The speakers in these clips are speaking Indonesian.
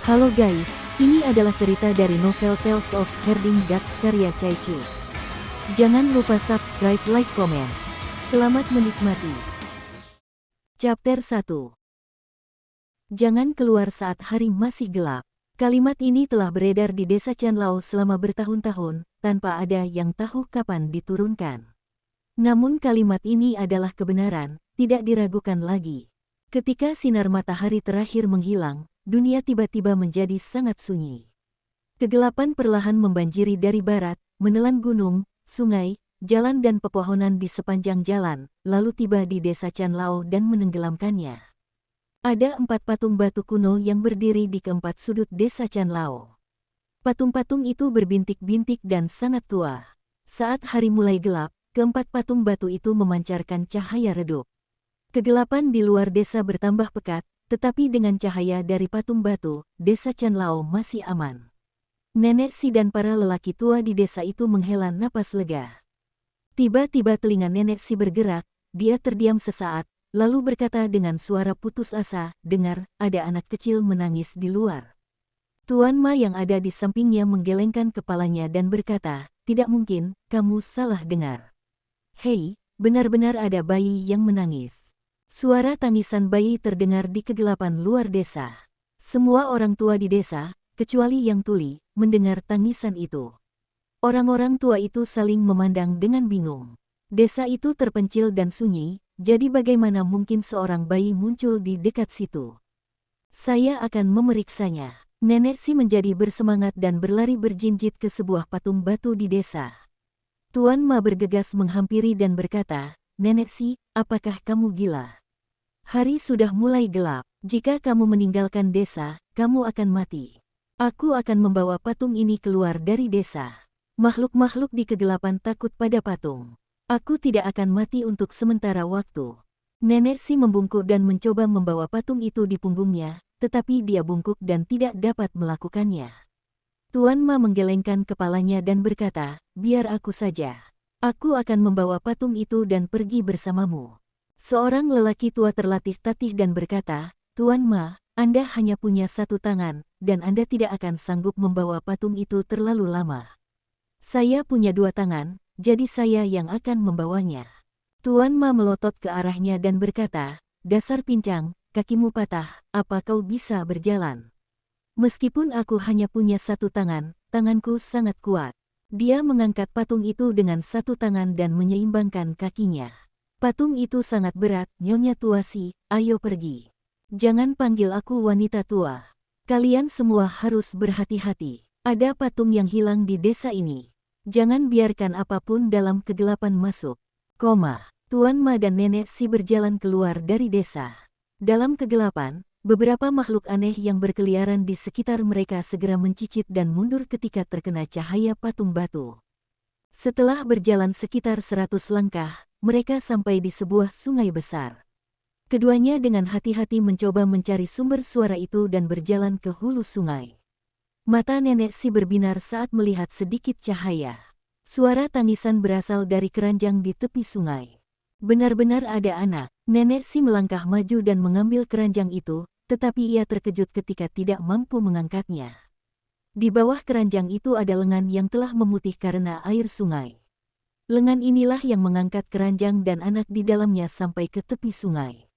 Halo guys, ini adalah cerita dari novel Tales of Herding Gods karya Chai Chu. Jangan lupa subscribe, like, komen. Selamat menikmati. Chapter 1. Jangan keluar saat hari masih gelap. Kalimat ini telah beredar di desa Chanlao selama bertahun-tahun, tanpa ada yang tahu kapan diturunkan. Namun kalimat ini adalah kebenaran, tidak diragukan lagi. Ketika sinar matahari terakhir menghilang, dunia tiba-tiba menjadi sangat sunyi. Kegelapan perlahan membanjiri dari barat, menelan gunung, sungai, jalan dan pepohonan di sepanjang jalan, lalu tiba di desa Chanlao dan menenggelamkannya. Ada 4 patung batu kuno yang berdiri di keempat sudut desa Chanlao. Patung-patung itu berbintik-bintik dan sangat tua. Saat hari mulai gelap, keempat patung batu itu memancarkan cahaya redup. Kegelapan di luar desa bertambah pekat, tetapi dengan cahaya dari patung batu, desa Chanlao masih aman. Nenek Si dan para lelaki tua di desa itu menghela napas lega. Tiba-tiba telinga Nenek Si bergerak, dia terdiam sesaat, lalu berkata dengan suara putus asa, "Dengar, ada anak kecil menangis di luar." Tuan Ma yang ada di sampingnya menggelengkan kepalanya dan berkata, "Tidak mungkin, kamu salah dengar. Hei, benar-benar ada bayi yang menangis." Suara tangisan bayi terdengar di kegelapan luar desa. Semua orang tua di desa, kecuali yang tuli, mendengar tangisan itu. Orang-orang tua itu saling memandang dengan bingung. Desa itu terpencil dan sunyi, jadi bagaimana mungkin seorang bayi muncul di dekat situ? "Saya akan memeriksanya." Nenek Si menjadi bersemangat dan berlari berjinjit ke sebuah patung batu di desa. Tuan Ma bergegas menghampiri dan berkata, "Nenek Si, apakah kamu gila? Hari sudah mulai gelap. Jika kamu meninggalkan desa, kamu akan mati. Aku akan membawa patung ini keluar dari desa." Makhluk-makhluk di kegelapan takut pada patung. "Aku tidak akan mati untuk sementara waktu." Nenek Si membungkuk dan mencoba membawa patung itu di punggungnya, tetapi dia bungkuk dan tidak dapat melakukannya. Tuan Ma menggelengkan kepalanya dan berkata, "Biar aku saja. Aku akan membawa patung itu dan pergi bersamamu." Seorang lelaki tua terlatih tatih dan berkata, "Tuan Ma, Anda hanya punya satu tangan, dan Anda tidak akan sanggup membawa patung itu terlalu lama. Saya punya 2 tangan, jadi saya yang akan membawanya." Tuan Ma melotot ke arahnya dan berkata, "Dasar pincang, kakimu patah, apa kau bisa berjalan? Meskipun aku hanya punya 1 tangan, tanganku sangat kuat." Dia mengangkat patung itu dengan 1 tangan dan menyeimbangkan kakinya. "Patung itu sangat berat, Nyonya Tua Si, ayo pergi. Jangan panggil aku wanita tua. Kalian semua harus berhati-hati. Ada patung yang hilang di desa ini. Jangan biarkan apapun dalam kegelapan masuk." Tuan Ma dan Nenek Si berjalan keluar dari desa. Dalam kegelapan, beberapa makhluk aneh yang berkeliaran di sekitar mereka segera mencicit dan mundur ketika terkena cahaya patung batu. Setelah berjalan sekitar 100 langkah, mereka sampai di sebuah sungai besar. Keduanya dengan hati-hati mencoba mencari sumber suara itu dan berjalan ke hulu sungai. Mata Nenek Si berbinar saat melihat sedikit cahaya. Suara tangisan berasal dari keranjang di tepi sungai. Benar-benar ada anak. Nenek Si melangkah maju dan mengambil keranjang itu, tetapi ia terkejut ketika tidak mampu mengangkatnya. Di bawah keranjang itu ada lengan yang telah memutih karena air sungai. Lengan inilah yang mengangkat keranjang dan anak di dalamnya sampai ke tepi sungai.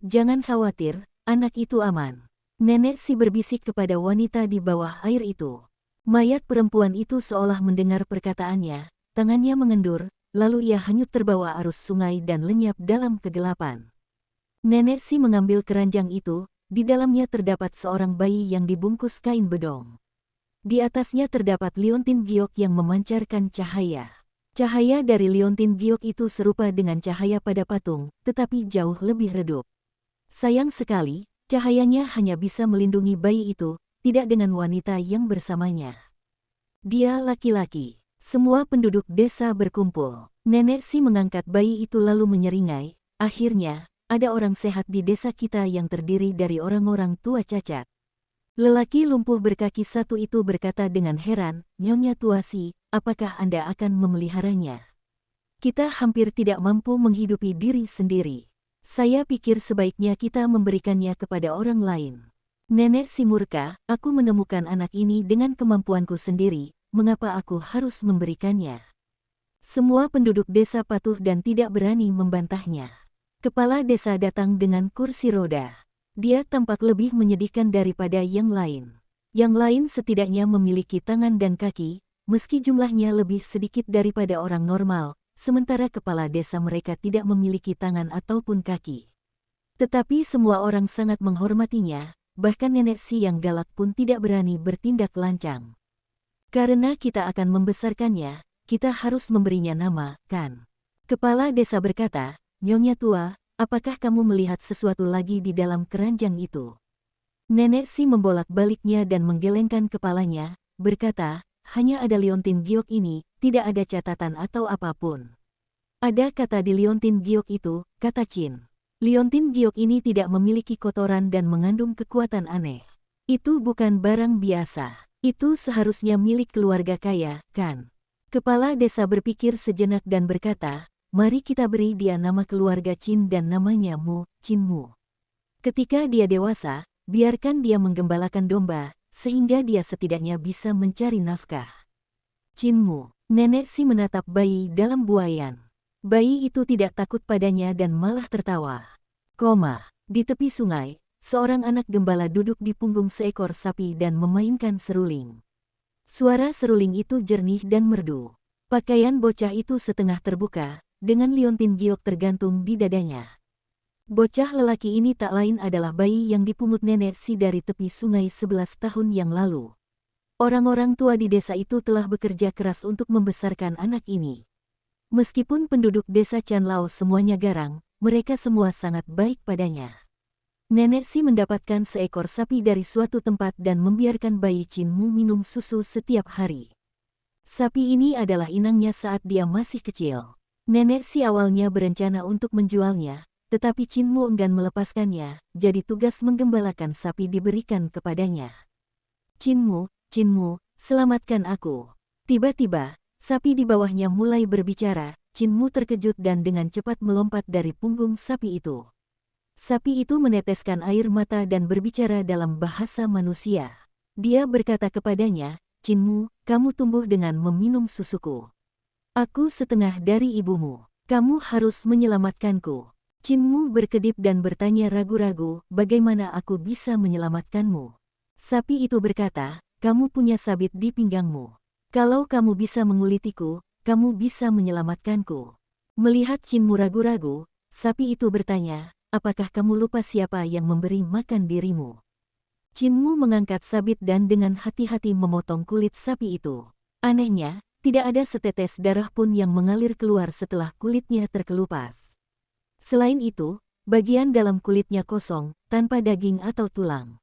"Jangan khawatir, anak itu aman." Nenek Si berbisik kepada wanita di bawah air itu. Mayat perempuan itu seolah mendengar perkataannya, tangannya mengendur, lalu ia hanyut terbawa arus sungai dan lenyap dalam kegelapan. Nenek Si mengambil keranjang itu, di dalamnya terdapat seorang bayi yang dibungkus kain bedong. Di atasnya terdapat liontin giok yang memancarkan cahaya. Cahaya dari liontin giok itu serupa dengan cahaya pada patung, tetapi jauh lebih redup. Sayang sekali, cahayanya hanya bisa melindungi bayi itu, tidak dengan wanita yang bersamanya. Dia laki-laki. Semua penduduk desa berkumpul. Nenek Si mengangkat bayi itu lalu menyeringai, "Akhirnya, ada orang sehat di desa kita yang terdiri dari orang-orang tua cacat." Lelaki lumpuh berkaki 1 itu berkata dengan heran, "Nyonya Tua Si, apakah Anda akan memeliharanya? Kita hampir tidak mampu menghidupi diri sendiri. Saya pikir sebaiknya kita memberikannya kepada orang lain." Nenek si murka, aku menemukan anak ini dengan kemampuanku sendiri, mengapa aku harus memberikannya? Semua penduduk desa patuh dan tidak berani membantahnya. Kepala desa datang dengan kursi roda. Dia tampak lebih menyedihkan daripada yang lain. Yang lain setidaknya memiliki tangan dan kaki, meski jumlahnya lebih sedikit daripada orang normal, sementara kepala desa mereka tidak memiliki tangan ataupun kaki. Tetapi semua orang sangat menghormatinya, bahkan nenek si yang galak pun tidak berani bertindak lancang. Karena kita akan membesarkannya, kita harus memberinya nama, kan? Kepala desa berkata, Nyonya tua, apakah kamu melihat sesuatu lagi di dalam keranjang itu? Nenek si membolak-baliknya dan menggelengkan kepalanya, berkata, hanya ada liontin giok ini, tidak ada catatan atau apapun. Ada kata di liontin giok itu, kata Chin. Liontin giok ini tidak memiliki kotoran dan mengandung kekuatan aneh. Itu bukan barang biasa. Itu seharusnya milik keluarga kaya, kan? Kepala desa berpikir sejenak dan berkata, mari kita beri dia nama keluarga Chin dan namanya Mu, Chin Mu. Ketika dia dewasa, biarkan dia menggembalakan domba, sehingga dia setidaknya bisa mencari nafkah. Chin Mu, nenek si menatap bayi dalam buayan. Bayi itu tidak takut padanya dan malah tertawa. Di tepi sungai, seorang anak gembala duduk di punggung seekor sapi dan memainkan seruling. Suara seruling itu jernih dan merdu. Pakaian bocah itu setengah terbuka, dengan liontin giok tergantung di dadanya. Bocah lelaki ini tak lain adalah bayi yang dipungut nenek si dari tepi sungai 11 tahun yang lalu. Orang-orang tua di desa itu telah bekerja keras untuk membesarkan anak ini. Meskipun penduduk desa Chanlao semuanya garang, mereka semua sangat baik padanya. Nenek si mendapatkan seekor sapi dari suatu tempat dan membiarkan bayi Chin Mu minum susu setiap hari. Sapi ini adalah inangnya saat dia masih kecil. Nenek si awalnya berencana untuk menjualnya, tetapi Chin Mu enggan melepaskannya, jadi tugas menggembalakan sapi diberikan kepadanya. Chin Mu, selamatkan aku. Tiba-tiba, sapi di bawahnya mulai berbicara. Chin Mu terkejut dan dengan cepat melompat dari punggung sapi itu. Sapi itu meneteskan air mata dan berbicara dalam bahasa manusia. Dia berkata kepadanya, Chin Mu, kamu tumbuh dengan meminum susuku. Aku setengah dari ibumu. Kamu harus menyelamatkanku. Chin Mu berkedip dan bertanya ragu-ragu, bagaimana aku bisa menyelamatkanmu? Sapi itu berkata, kamu punya sabit di pinggangmu. Kalau kamu bisa mengulitiku, kamu bisa menyelamatkanku. Melihat Chin Mu ragu-ragu, sapi itu bertanya, apakah kamu lupa siapa yang memberi makan dirimu? Chin Mu mengangkat sabit dan dengan hati-hati memotong kulit sapi itu. Anehnya, tidak ada setetes darah pun yang mengalir keluar setelah kulitnya terkelupas. Selain itu, bagian dalam kulitnya kosong, tanpa daging atau tulang.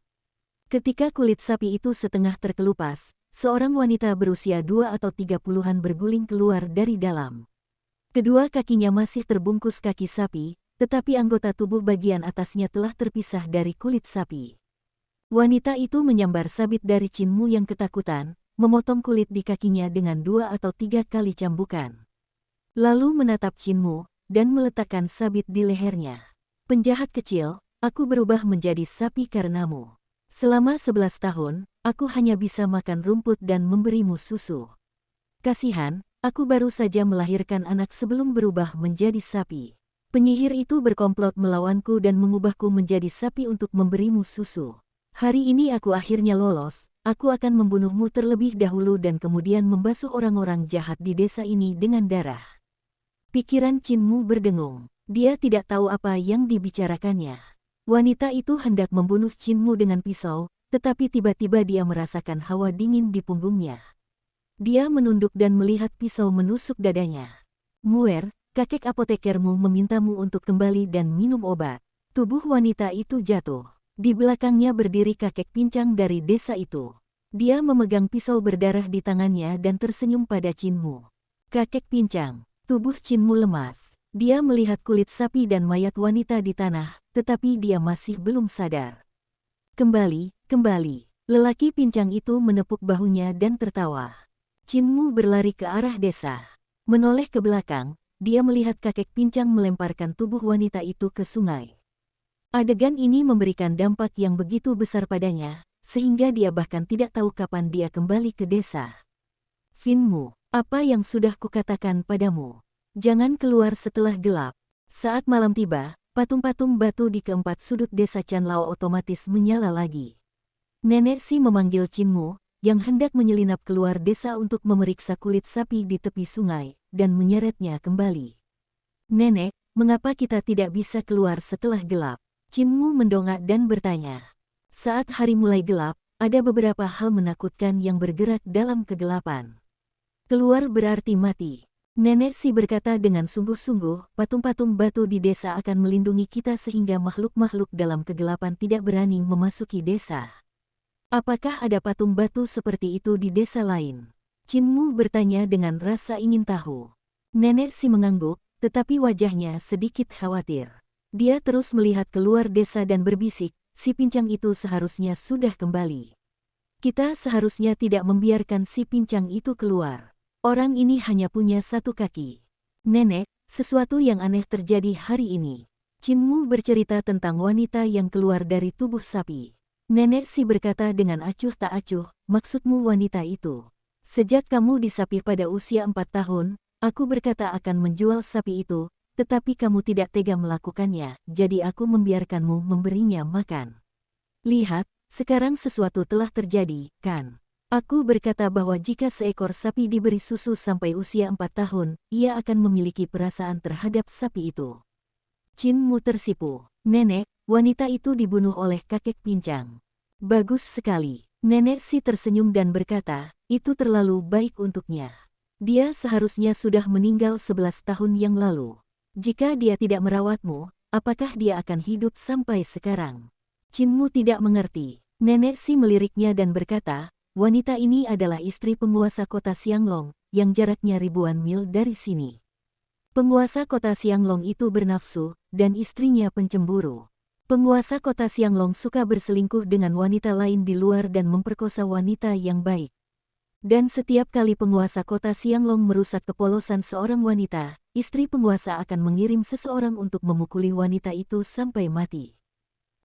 Ketika kulit sapi itu setengah terkelupas, seorang wanita berusia 2 atau 30-an berguling keluar dari dalam. Kedua kakinya masih terbungkus kaki sapi, tetapi anggota tubuh bagian atasnya telah terpisah dari kulit sapi. Wanita itu menyambar sabit dari Chin Mu yang ketakutan, memotong kulit di kakinya dengan 2 atau 3 kali cambukan. Lalu menatap Chin Mu, dan meletakkan sabit di lehernya. Penjahat kecil, aku berubah menjadi sapi karenamu. Selama 11 tahun, aku hanya bisa makan rumput dan memberimu susu. Kasihan, aku baru saja melahirkan anak sebelum berubah menjadi sapi. Penyihir itu berkomplot melawanku dan mengubahku menjadi sapi untuk memberimu susu. Hari ini aku akhirnya lolos, aku akan membunuhmu terlebih dahulu dan kemudian membasuh orang-orang jahat di desa ini dengan darah. Pikiran Chin Mu berdengung. Dia tidak tahu apa yang dibicarakannya. Wanita itu hendak membunuh Chin Mu dengan pisau, tetapi tiba-tiba dia merasakan hawa dingin di punggungnya. Dia menunduk dan melihat pisau menusuk dadanya. Muer, kakek apotekermu memintamu untuk kembali dan minum obat. Tubuh wanita itu jatuh. Di belakangnya berdiri kakek pincang dari desa itu. Dia memegang pisau berdarah di tangannya dan tersenyum pada Chin Mu. Kakek pincang. Tubuh Chin Mu lemas. Dia melihat kulit sapi dan mayat wanita di tanah, tetapi dia masih belum sadar. Kembali. Lelaki pincang itu menepuk bahunya dan tertawa. Chin Mu berlari ke arah desa. Menoleh ke belakang, dia melihat kakek pincang melemparkan tubuh wanita itu ke sungai. Adegan ini memberikan dampak yang begitu besar padanya, sehingga dia bahkan tidak tahu kapan dia kembali ke desa. Finmu, apa yang sudah kukatakan padamu? Jangan keluar setelah gelap. Saat malam tiba, patung-patung batu di keempat sudut desa Chanlao otomatis menyala lagi. Nenek Si memanggil Cinmu, yang hendak menyelinap keluar desa untuk memeriksa kulit sapi di tepi sungai, dan menyeretnya kembali. Nenek, mengapa kita tidak bisa keluar setelah gelap? Cinmu mendongak dan bertanya. Saat hari mulai gelap, ada beberapa hal menakutkan yang bergerak dalam kegelapan. Keluar berarti mati. Nenek Si berkata dengan sungguh-sungguh, patung-patung batu di desa akan melindungi kita sehingga makhluk-makhluk dalam kegelapan tidak berani memasuki desa. Apakah ada patung batu seperti itu di desa lain? Cinmu bertanya dengan rasa ingin tahu. Nenek Si mengangguk, tetapi wajahnya sedikit khawatir. Dia terus melihat keluar desa dan berbisik, si pincang itu seharusnya sudah kembali. Kita seharusnya tidak membiarkan si pincang itu keluar. Orang ini hanya punya satu kaki. Nenek, sesuatu yang aneh terjadi hari ini. Cinmu bercerita tentang wanita yang keluar dari tubuh sapi. Nenek Si berkata dengan acuh tak acuh, maksudmu wanita itu. Sejak kamu disapih pada usia 4 tahun, aku berkata akan menjual sapi itu, tetapi kamu tidak tega melakukannya, jadi aku membiarkanmu memberinya makan. Lihat, sekarang sesuatu telah terjadi, kan? Aku berkata bahwa jika seekor sapi diberi susu sampai usia 4 tahun, ia akan memiliki perasaan terhadap sapi itu. Cinmu tersipu. Nenek, wanita itu dibunuh oleh kakek pincang. Bagus sekali. Nenek Si tersenyum dan berkata, itu terlalu baik untuknya. Dia seharusnya sudah meninggal 11 tahun yang lalu. Jika dia tidak merawatmu, apakah dia akan hidup sampai sekarang? Cinmu tidak mengerti. Nenek Si meliriknya dan berkata, wanita ini adalah istri penguasa kota Xianglong, yang jaraknya ribuan mil dari sini. Penguasa kota Xianglong itu bernafsu, dan istrinya pencemburu. Penguasa kota Xianglong suka berselingkuh dengan wanita lain di luar dan memperkosa wanita yang baik. Dan setiap kali penguasa kota Xianglong merusak kepolosan seorang wanita, istri penguasa akan mengirim seseorang untuk memukuli wanita itu sampai mati.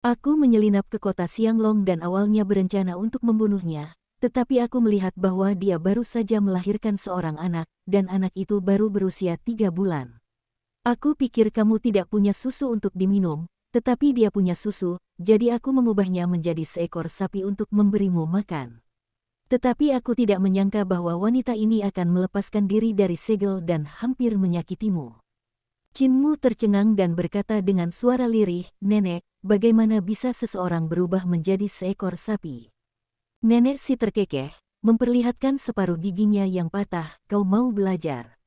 Aku menyelinap ke kota Xianglong dan awalnya berencana untuk membunuhnya, tetapi aku melihat bahwa dia baru saja melahirkan seorang anak, dan anak itu baru berusia 3 bulan. Aku pikir kamu tidak punya susu untuk diminum, tetapi dia punya susu, jadi aku mengubahnya menjadi seekor sapi untuk memberimu makan. Tetapi aku tidak menyangka bahwa wanita ini akan melepaskan diri dari segel dan hampir menyakitimu. Cinmu tercengang dan berkata dengan suara lirih, Nenek, bagaimana bisa seseorang berubah menjadi seekor sapi? Nenek Si terkekeh, memperlihatkan separuh giginya yang patah, kau mau belajar?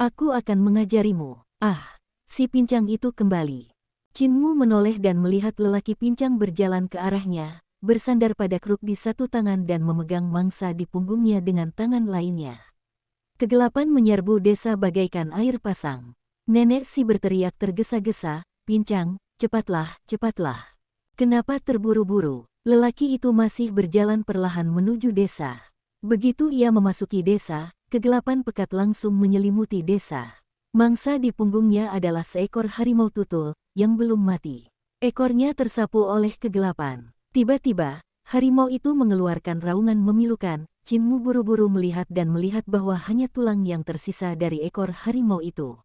Aku akan mengajarimu. Ah, si pincang itu kembali. Cinmu menoleh dan melihat lelaki pincang berjalan ke arahnya, bersandar pada kruk di satu tangan dan memegang mangsa di punggungnya dengan tangan lainnya. Kegelapan menyerbu desa bagaikan air pasang. Nenek Si berteriak tergesa-gesa, pincang, cepatlah, cepatlah. Kenapa terburu-buru? Lelaki itu masih berjalan perlahan menuju desa. Begitu ia memasuki desa, kegelapan pekat langsung menyelimuti desa. Mangsa di punggungnya adalah seekor harimau tutul, yang belum mati. Ekornya tersapu oleh kegelapan. Tiba-tiba, harimau itu mengeluarkan raungan memilukan. Cinmu buru-buru melihat dan melihat bahwa hanya tulang yang tersisa dari ekor harimau itu.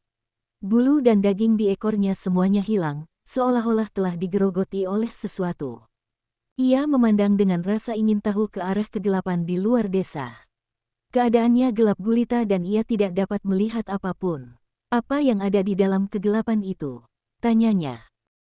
Bulu dan daging di ekornya semuanya hilang, seolah-olah telah digerogoti oleh sesuatu. Ia memandang dengan rasa ingin tahu ke arah kegelapan di luar desa. Keadaannya gelap gulita dan ia tidak dapat melihat apapun. Apa yang ada di dalam kegelapan itu? Tanyanya.